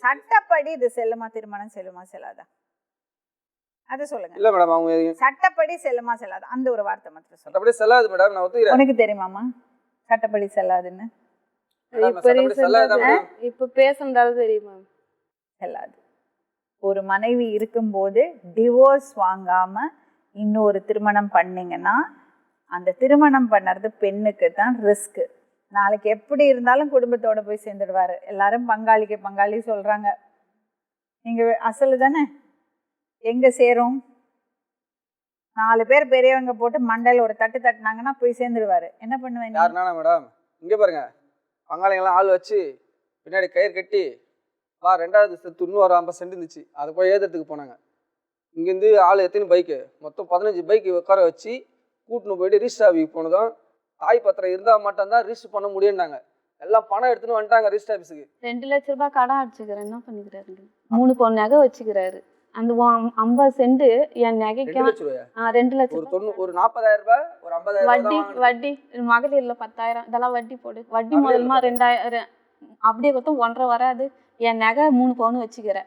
சட்டப்படி இது செல்லுமா, திருமணம் செல்லுமா செல்லாதா? அதை சொல்லுங்க. இல்ல மேடம், அவங்க சட்டப்படி செல்லுமா செல்லாதா அந்த ஒரு வார்த்தை மட்டும் சொல்லுங்க. சட்டப்படி செல்லாது மேடம், நான் ஒத்துக்கிறேன். உனக்கு தெரியுமாமா சட்டப்படி செல்லாதுன்னு? இப்ப பேசுனதால தெரியுமா? செல்லாது. ஒரு மனைவி இருக்கும்போது டிவோர்ஸ் வாங்காம இன்னொரு திருமணம் பண்ணீங்கன்னா அந்த திருமணம் பண்ணுறது பெண்ணுக்கு தான் ரிஸ்க்கு. நாளைக்கு எப்படி இருந்தாலும் குடும்பத்தோட போய் சேர்ந்துடுவாரு. எல்லாரும் பங்காளிக்கு பங்காளி சொல்றாங்க. நீங்க அசலு தானே, எங்க சேரும்? 4 பேர் பெரியவங்க போட்டு மண்டையில் ஒரு தட்டு தட்டினாங்கன்னா போய் சேர்ந்துடுவாரு. என்ன பண்ணுவேன்? யாருனா மேடம், இங்கே பாருங்க, பங்காளிங்கெல்லாம் ஆள் வச்சு பின்னாடி கயிறு கட்டி வா 2வது செத்து இன்னும் ஒரு 50 சென்ட் இருந்துச்சு, அதை போய் ஏற்றுறதுக்கு போனாங்க. இங்கேருந்து ஆள் எத்தனை பைக்கு, மொத்தம் 15 பைக்கு உட்கார வச்சு கூட்டின்னு போயிட்டு ரிஜிஸ்டர் ஆஃபீஸுக்கு போனதும் தாய் பத்திரம் இருந்தால் மட்டும்தான் ரிஜிஸ்டர் பண்ண முடியும்னாங்க. எல்லாம் பணம் எடுத்துன்னு வந்துட்டாங்க ரிஜிஸ்டர் ஆஃபீஸுக்கு. 2 லட்ச ரூபாய் கடன் அடிச்சுக்கிறேன். என்ன பண்ணிக்கிறாரு? 3 பவுன் நகை வச்சுக்கிறாரு. அந்த 50 சென்ட் என் நகைக்கு 2 லட்சம், ஒரு 40,000 ரூபாய், ஒரு 50,000 வட்டி மகளிர்ல 10,000 இதெல்லாம் வட்டி போடு. வட்டி முதல்மா 2000 அப்படியே கொடுத்தா 1.5 வராது. என் நகை 3 பவுன் வச்சுக்கிறேன்.